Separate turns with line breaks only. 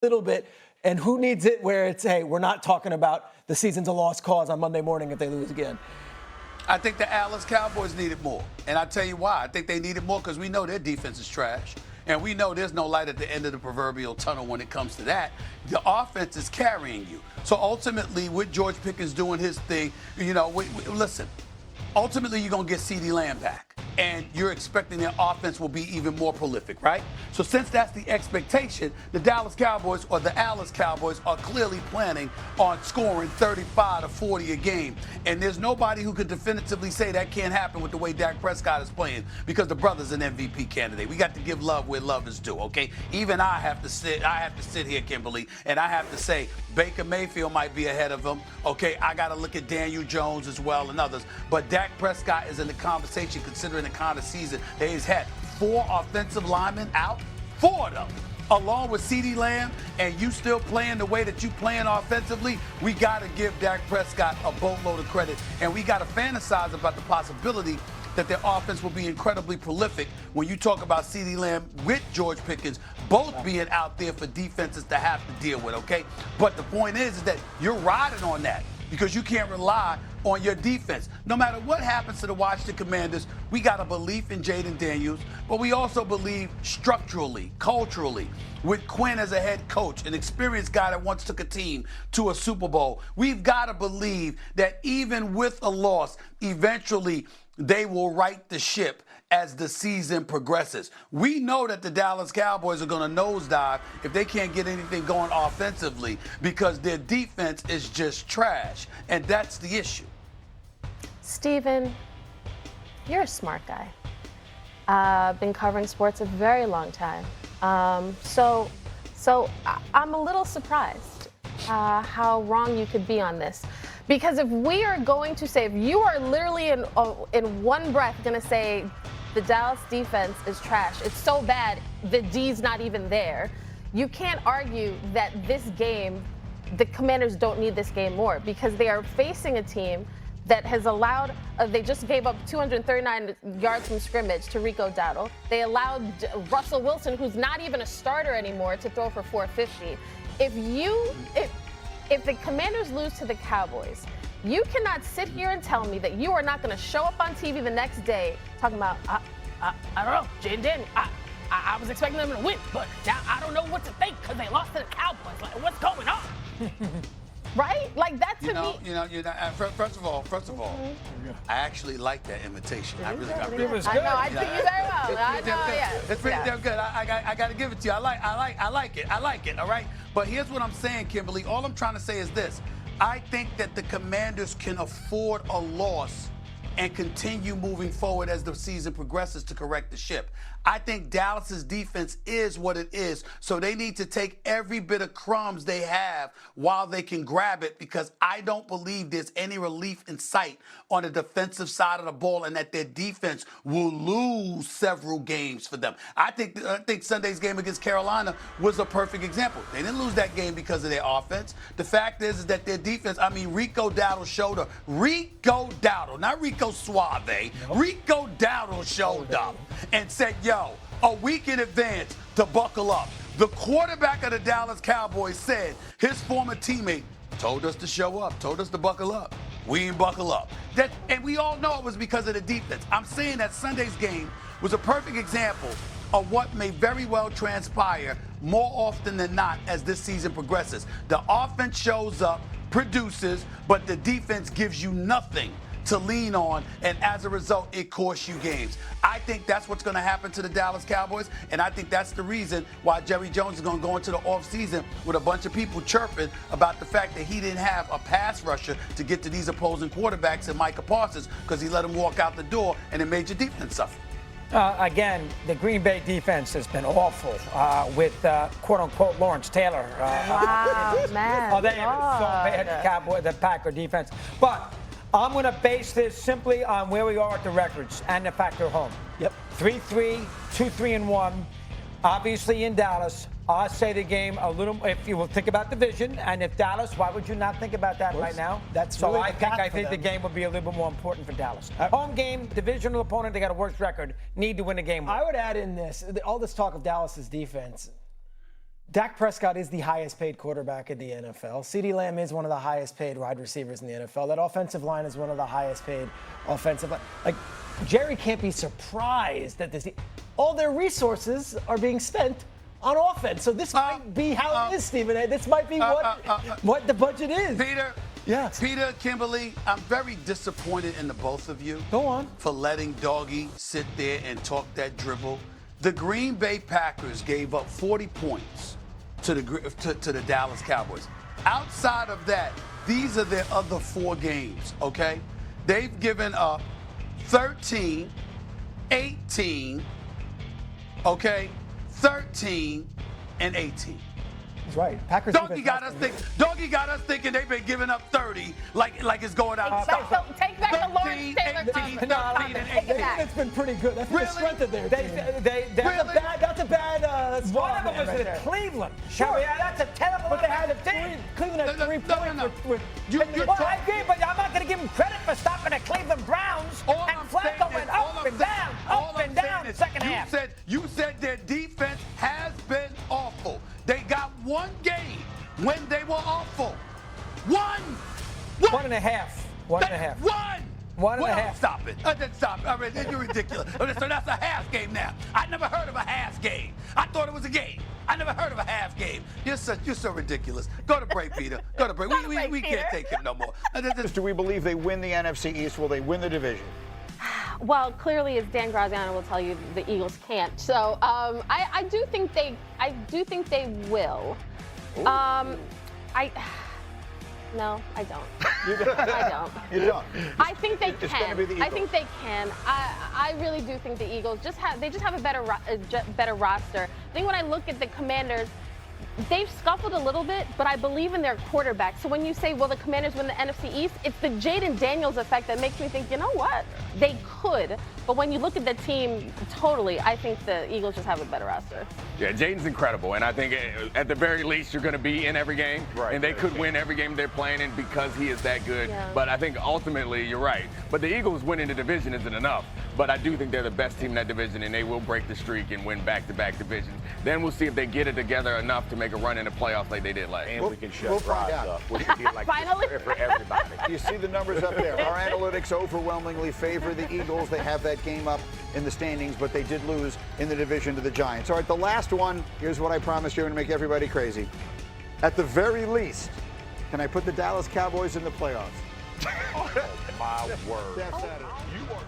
little bit. And who needs it where it's, hey, we're not talking about the season's a lost cause on Monday morning if they lose again?
I think the Dallas Cowboys need it more. And I'll tell you why. I think they need it more because we know their defense is trash. And we know there's no light at the end of the proverbial tunnel when it comes to that. The offense is carrying you. So ultimately, with George Pickens doing his thing, listen, ultimately you're going to get CeeDee Lamb back. And you're expecting their offense will be even more prolific, right? So since that's the expectation, the Dallas Cowboys or the Alice Cowboys are clearly planning on scoring 35 to 40 a game. And there's nobody who could definitively say that can't happen with the way Dak Prescott is playing because the brother's an MVP candidate. We got to give love where love is due, okay? Even I have to sit here, Kimberly, and I have to say Baker Mayfield might be ahead of him, okay? I got to look at Daniel Jones as well and others. But Dak Prescott is in the conversation considering the kind of season that he's had. 4 offensive linemen out, 4 of them, along with CeeDee Lamb, and you still playing the way that you playing offensively, we got to give Dak Prescott a boatload of credit, and we got to fantasize about the possibility that their offense will be incredibly prolific when you talk about CeeDee Lamb with George Pickens both being out there for defenses to have to deal with, okay? But the point is that you're riding on that because you can't rely on your defense. No matter what happens to the Washington Commanders, we got a belief in Jayden Daniels, but we also believe structurally, culturally, with Quinn as a head coach, an experienced guy that once took a team to a Super Bowl, we've got to believe that even with a loss, eventually they will right the ship as the season progresses. We know that the Dallas Cowboys are going to nosedive if they can't get anything going offensively because their defense is just trash, and that's the issue.
Steven, you're a smart guy. Been covering sports a very long time. So I'm a little surprised how wrong you could be on this. Because if we are going to say, if you are literally in one breath going to say the Dallas defense is trash, it's so bad, the D's not even there, you can't argue that this game, the Commanders don't need this game more because they are facing a team that has allowed, they just gave up 239 yards from scrimmage to Rico Dowdle. They allowed Russell Wilson, who's not even a starter anymore, to throw for 450. If the Commanders lose to the Cowboys, you cannot sit here and tell me that you are not going to show up on TV the next day talking about, I don't know, Jayden, I was expecting them to win, but now I don't know what to think because they lost to the Cowboys. Like, what's going on? Right? Like that to me.
First of all, I actually like that imitation. I really
It was good.
I know, I think you very well. I know, yes.
It's pretty damn good. I got to give it to you. I like it. All right. But here's what I'm saying, Kimberly. All I'm trying to say is this: I think that the Commanders can afford a loss and continue moving forward as the season progresses to correct the ship. I think Dallas's defense is what it is, so they need to take every bit of crumbs they have while they can grab it, because I don't believe there's any relief in sight on the defensive side of the ball and that their defense will lose several games for them. I think Sunday's game against Carolina was a perfect example. They didn't lose that game because of their offense. The fact is that their defense, Rico Dowdle showed up. Rico Dowdle, not Rico Suave. Rico Dowdle showed up and said, yo, a week in advance to buckle up. The quarterback of the Dallas Cowboys said his former teammate told us to show up, told us to buckle up. We didn't buckle up. And we all know it was because of the defense. I'm saying that Sunday's game was a perfect example of what may very well transpire more often than not as this season progresses. The offense shows up, produces, but the defense gives you nothing to lean on, and as a result, it costs you games. I think that's what's going to happen to the Dallas Cowboys, and I think that's the reason why Jerry Jones is going to go into the offseason with a bunch of people chirping about the fact that he didn't have a pass rusher to get to these opposing quarterbacks and Micah Parsons because he let him walk out the door, and it made your defense suffer.
Again, the Green Bay defense has been awful with quote-unquote Lawrence Taylor.
Wow, man.
Oh, they have so bad, the Packer defense. But I'm going to base this simply on where we are at the records and the fact they're home.
Yep.
3-3, 2-3-1. Obviously in Dallas. I say the game a little, if you will think about division, and if Dallas, why would you not think about that right now?
That's
so
really
I think the game would be a little bit more important for Dallas. Home game, divisional opponent, they got a worse record, need to win the game.
I would add in this, all this talk of Dallas's defense. Dak Prescott is the highest paid quarterback in the NFL. CeeDee Lamb is one of the highest paid wide receivers in the NFL. That offensive line is one of the highest paid offensive line. Like, Jerry can't be surprised that all their resources are being spent on offense. So this might be how it is, Stephen A. This might be what the budget is.
Peter.
Yes.
Peter, Kimberly, I'm very disappointed in the both of you.
Go on.
For letting Doggy sit there and talk that dribble. The Green Bay Packers gave up 40 points to the Dallas Cowboys. Outside of that, these are their other 4 games, okay? They've given up 13, 18, okay, 13, and 18.
He's right. Packers.
Doggy got us thinking they've been giving up 30 like it's going out of style.
Take back the Lawrence Taylor
13,
comment.
13, and
Take it
18.
back.
It's been pretty good. That's been the strength of their team.
Really?
That's a bad
One of them was
right
in
there.
Cleveland.
Sure.
That's a terrible
But they had
team.
Cleveland had 3 points with
Well, I agree, but I'm not going to give him credit for stopping the Cleveland Browns.
All
And
I'm
Flacco
saying
went
is-
up and down,
all
up
I'm
and down
saying
in
is
second half.
You said their defense has been awful. They got one game when they were awful. One.
1.5. 1.5.
One.
1.5.
Stop it. Stop it. I mean, you're ridiculous. So that's a half game now. I never heard of a half game. I thought it was a game. I never heard of a half game. You're so ridiculous. Go to break, Peter. Go to break. We can't take him no more.
Do we believe they win the NFC East? Will they win the division?
Well, clearly, as Dan Graziano will tell you, the Eagles can't. So I do think they will. No, I don't. I don't.
You don't.
I think they
It's
can.
gonna be the
I
Eagles.
think they can. I really do think the Eagles just have a better roster. I think when I look at the Commanders, they've scuffled a little bit, but I believe in their quarterback. So when you say, will the Commanders win the NFC East, it's the Jayden Daniels effect that makes me think, you know what? They could. But when you look at the team totally, I think the Eagles just have a better roster.
Yeah, Jayden's incredible, and I think at the very least you're going to be in every game,
Right.
and they could win every game they're playing in because he is that good.
Yeah.
But I think ultimately you're right. But the Eagles winning the division isn't enough. But I do think they're the best team in that division, and they will break the streak and win back-to-back divisions. Then we'll see if they get it together enough to make a run in the playoffs like they did last year.
And we can shut Roz up, which would be like
Finally.
for everybody. You see the numbers up there. Our analytics overwhelmingly favor the Eagles. They have that game up in the standings, but they did lose in the division to the Giants. All right, the last one, here's what I promised you, and make everybody crazy. At the very least, can I put the Dallas Cowboys in the playoffs?
Oh, my word.
That's it.
You are